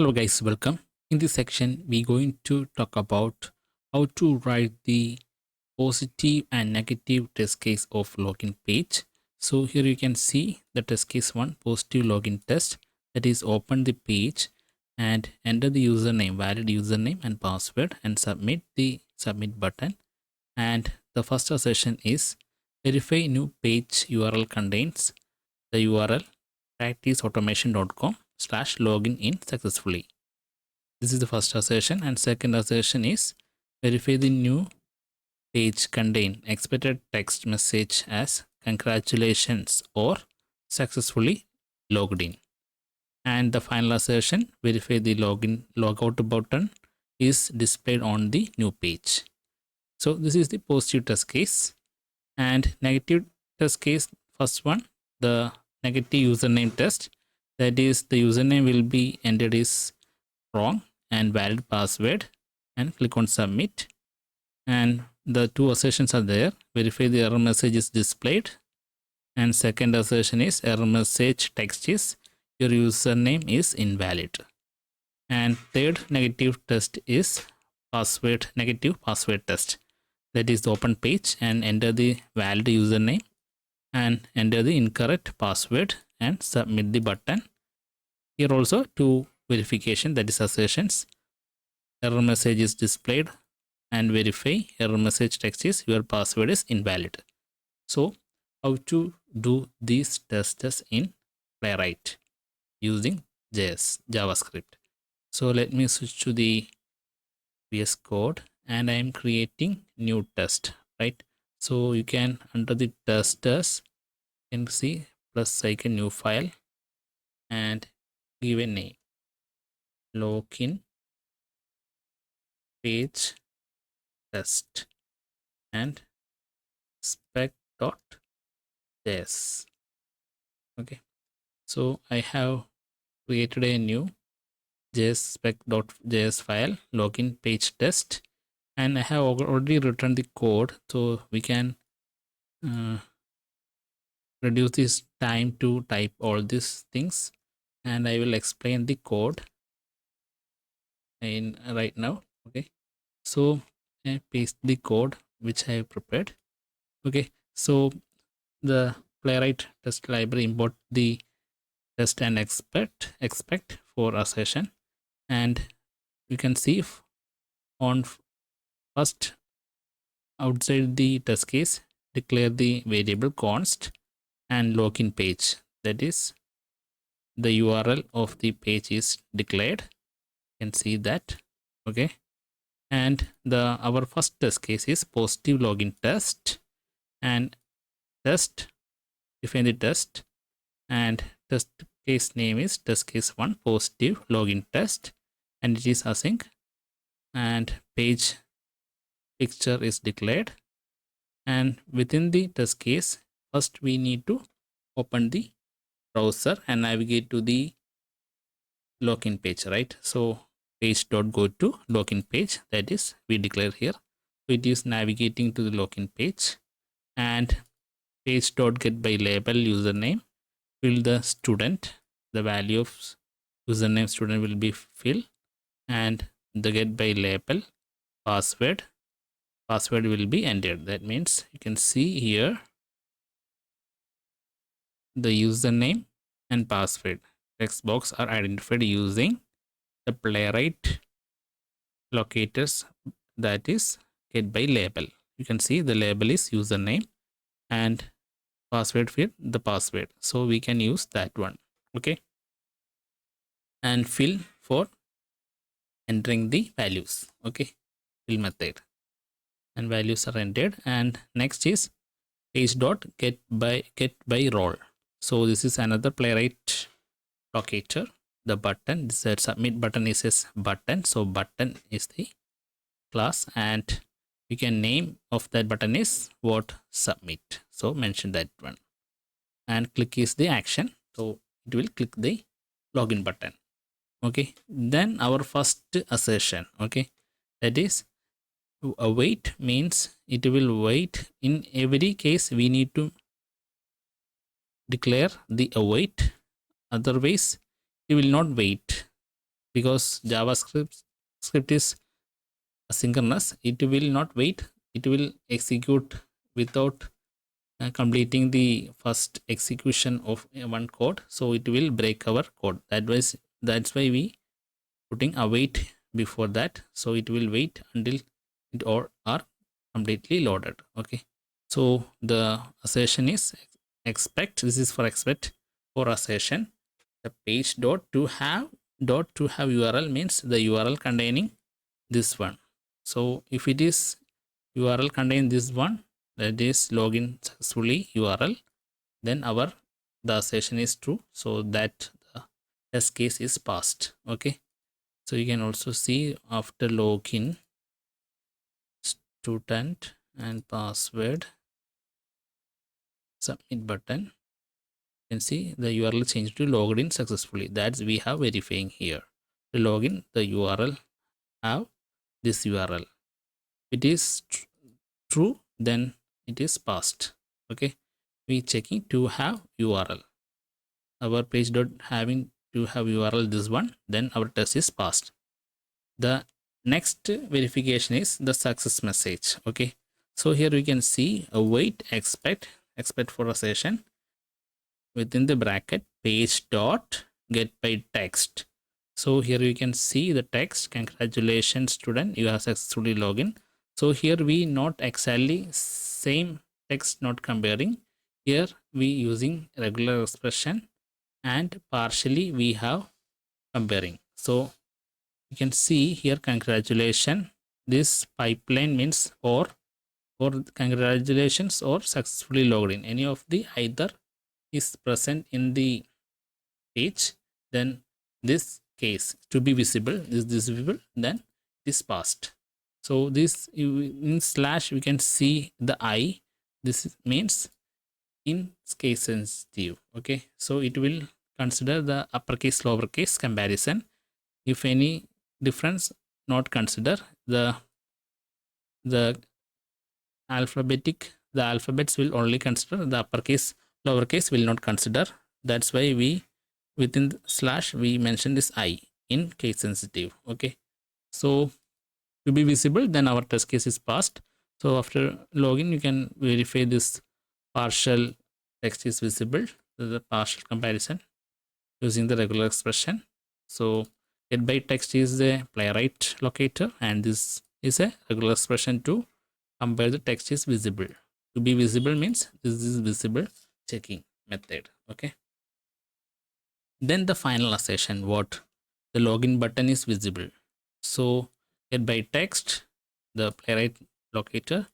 Hello guys, welcome. In this section, we're going to talk about how to write the positive and negative test case of login page. So here you can see the test case 1 positive login test, that is open the page and enter the username, valid username and password, and submit the submit button. And the first assertion is verify new page URL contains the URL practiceautomation.com/login in successfully. This is the first assertion, and second assertion is verify the new page contain expected text message as congratulations or successfully logged in. And the final assertion, verify the login logout button is displayed on the new page. So this is the positive test case. And negative test case, first one, the negative username test, that is the username will be entered is wrong and valid password, and click on submit. And the two assertions are there. Verify the error message is displayed, and second assertion is error message text is your username is invalid. And third negative test is password negative password test, that is the open page and enter the valid username and enter the incorrect password and submit the button. Here also two verification, that is assertions. Error message is displayed and verify error message text is your password is invalid. So how to do these tests in Playwright using JavaScript. So let me switch to the VS Code and I am creating new test, right? So you can under the testers you can see plus icon new file and give a name login page test and spec.js. Okay, so I have created a new spec.js file login page test, and I have already written the code, so we can reduce this time to type all these things, and I will explain the code in right now. Okay, so I paste the code which I have prepared. Okay, so the Playwright test library import the test and expect for assertion, and you can see on first outside the test case declare the variable const and login page, that is the URL of the page is declared. You can see that. Okay, and our first test case is positive login test, and test define the test, and test case name is test case 1 positive login test, and it is async, and page picture is declared. And within the test case, first we need to open the browser and navigate to the login page, right? So page dot go to login page, that is we declare here. So it is navigating to the login page, and page dot get by label username, fill the student, the value of username student will be fill, and the get by label password will be entered. That means you can see here the username and password text box are identified using the Playwright locators, that is get by label. You can see the label is username and password field the password, so we can use that one. Okay, and fill for entering the values. Okay, fill method and values are entered, and next is page dot get by role. So this is another Playwright locator. The button, this submit button is a button, so button is the class, and we can name of that button is what submit, so mention that one, and click is the action, so it will click the login button. Okay, then our first assertion, okay, that is await means it will wait. In every case we need to declare the await, otherwise it will not wait. because JavaScript script is asynchronous. It will not wait. It will execute without completing the first execution of one code. So it will break our code. That's why we putting await before that. So it will wait until it all are completely loaded. Okay. So the assertion is expect. This is for expect for assertion. The page dot to have URL means the URL containing this one. So if it is URL contain this one, that is login successfully URL, then the assertion is true. So that the test case is passed. Okay. So you can also see after login, student and password, submit button, you can see the URL changed to logged in successfully. That's we have verifying here. To login, the URL have this URL. It is true, then it is passed. Okay, we checking to have URL. Our page dot having to have URL this one, then our test is passed. The next verification is the success message. Okay, so here we can see await expect for assertion within the bracket page dot get by text. So here you can see the text, congratulations student, you have successfully login. So here we not exactly same text, not comparing. Here we using regular expression and partially we have comparing. So you can see here congratulations, this pipeline means or congratulations or successfully logged in, any of the either is present in the page, then this case to be visible is visible, then it is passed. So this in slash we can see the I, this means in case sensitive. Okay, so it will consider the uppercase lowercase comparison. If any difference, not consider the the alphabets will only consider, the uppercase lowercase will not consider. That's why we within the slash we mention this I in case sensitive. Okay, so to be visible, then our test case is passed. So after login you can verify this partial text is visible, the partial comparison using the regular expression. So get by text is a playwright locator and this is a regular expression to compare the text is visible. To be visible means this is visible checking method. Okay, then the final assertion, what the login button is visible. So get by text, the playwright locator,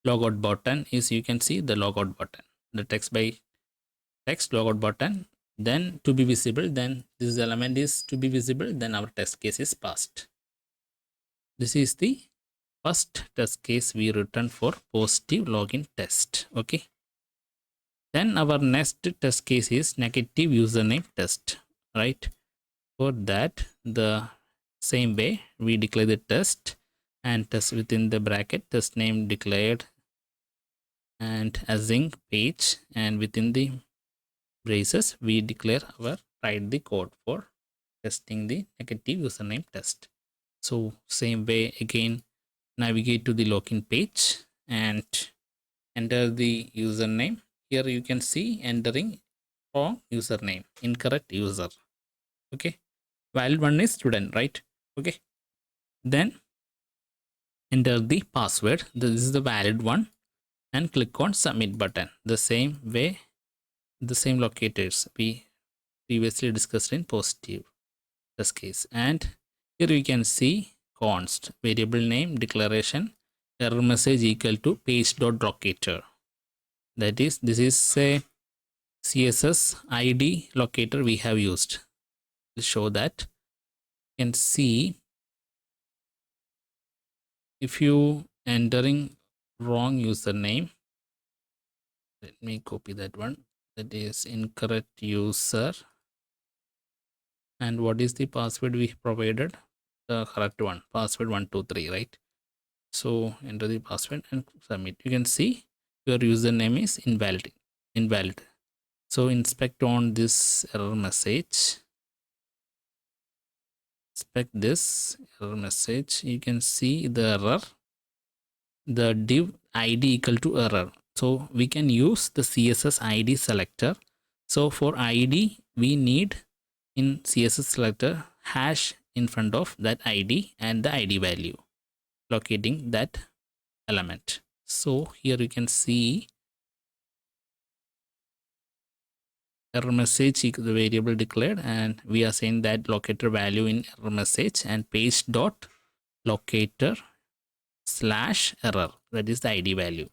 logout button is, you can see the logout button, the text by text logout button, then to be visible, then this element is to be visible, then our test case is passed. This is the first test case we return for positive login test. Okay, then our next test case is negative username test, right? For that, the same way we declare the test and test within the bracket, test name declared and async page, and within the braces we declare our write the code for testing the negative username test. So same way again, navigate to the login page and enter the username. Here you can see entering wrong username, incorrect user. Okay, valid one is student, right? Okay, then enter the password, this is the valid one, and click on submit button. The same way, the same locators we previously discussed in positive test case. And here we can see const variable name declaration error message equal to page.locator. That is, this is a CSS ID locator we have used to show that. You can see if you entering wrong username, let me copy that one, that is incorrect user, and what is the password we provided, the correct one, password 123, right? So enter the password and submit. You can see your username is invalid. So inspect on this error message, expect this error message, you can see the error, the div id equal to error. So we can use the CSS ID selector. So for ID, we need in CSS selector hash in front of that ID and the ID value, locating that element. So here you can see error message equal the variable declared, and we are saying that locator value in error message and page dot locator slash error, that is the ID value.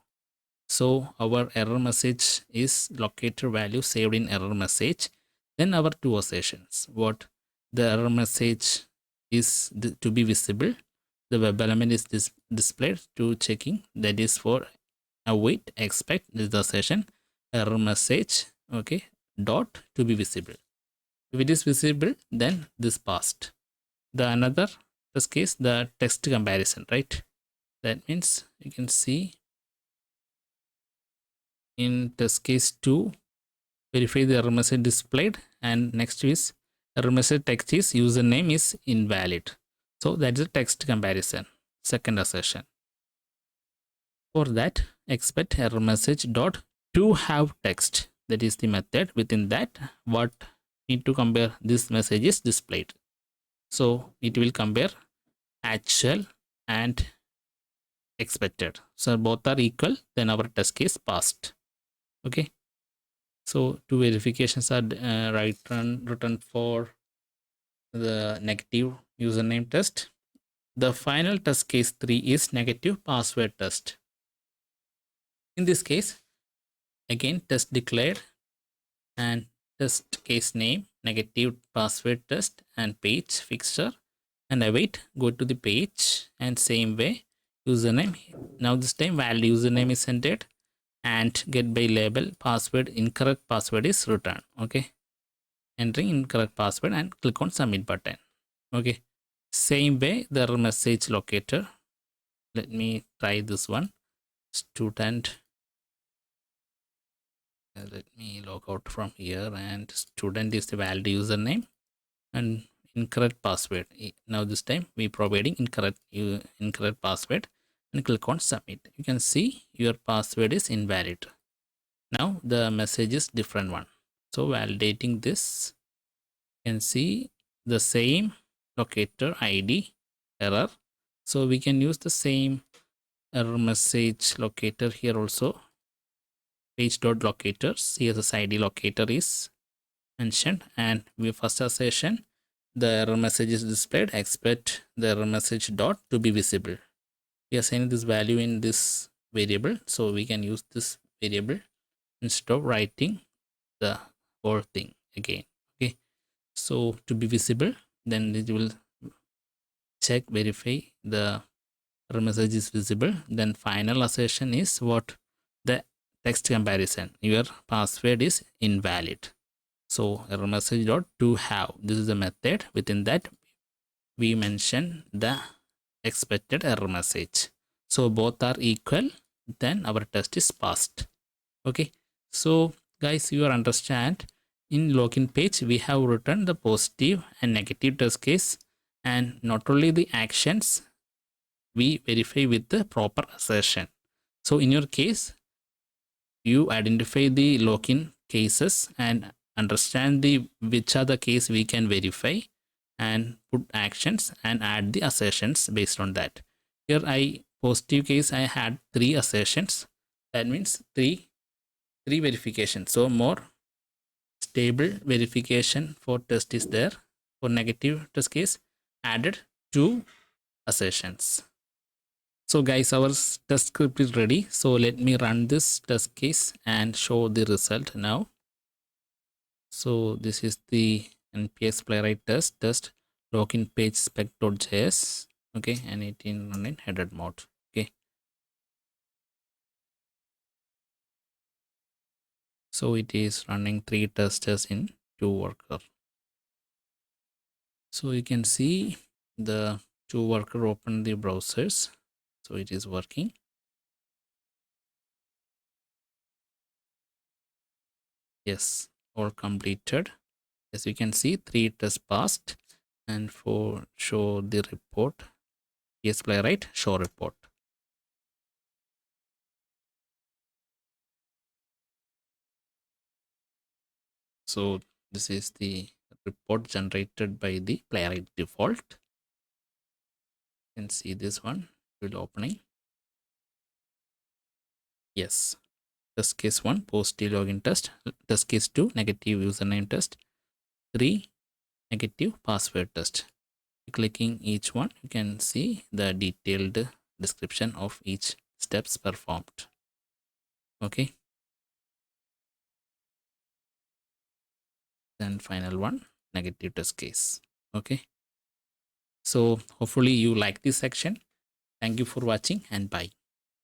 So our error message is locator value saved in error message. Then our two assertions, what the error message is to be visible, the web element is displayed to checking, that is for await expect, this is the assertion, error message, okay, dot to be visible. If it is visible, then this passed. The another test case, the text comparison, right? That means you can see in test case 2, verify the error message displayed, and next is error message text is username is invalid. So that is a text comparison, second assertion. For that, expect error message dot to have text, that is the method. Within that, what need to compare this message is displayed. So it will compare actual and expected. So both are equal, then our test case passed. Okay. So two verifications are written for the negative username test. The final test case 3 is negative password test. In this case, again test declared and test case name, negative password test, and page fixture, and await, go to the page, and same way username. Now this time valid username is entered, and get by label password, incorrect password is returned. Okay, entering incorrect password and click on submit button. Okay, same way the error message locator, let me try this one, student, let me log out from here, and student is the valid username and incorrect password. Now this time we providing incorrect password and click on submit. You can see your password is invalid. Now the message is different one. So validating this, you can see the same locator ID error. So we can use the same error message locator here also. Page.locator CSS ID locator is mentioned, and we first assertion, the error message is displayed, expect the error message dot to be visible. We are saying this value in this variable, so we can use this variable instead of writing the whole thing again. Okay, so to be visible, then it will check, verify the error message is visible. Then final assertion is what, the text comparison, your password is invalid. So error message dot to have, this is the method. Within that we mention the expected error message. So both are equal, then our test is passed. Okay, so guys, you understand, in login page we have written the positive and negative test case, and not only the actions, we verify with the proper assertion. So in your case, you identify the login cases and understand the which are the case we can verify, and put actions and add the assertions based on that. Here I positive case I had 3 assertions, that means three verifications. So more stable verification for test is there. For negative test case, added 2 assertions. So guys, our test script is ready. So let me run this test case and show the result now. So this is the npx playwright test login page spec.js. Okay, and it in running header mode. Okay, so it is running 3 testers in 2 worker. So you can see the 2 worker open the browsers, so it is working. Yes, all completed. As you can see, 3 tests passed, and for show the report, yes, Playwright show report. So this is the report generated by the Playwright default. You can see this one will opening. Yes, test case 1 post the login test, test case 2 negative username test, 3 negative password test. Clicking each one, you can see the detailed description of each steps performed. Okay, then final one, negative test case. Okay, so hopefully you like this section. Thank you for watching and bye.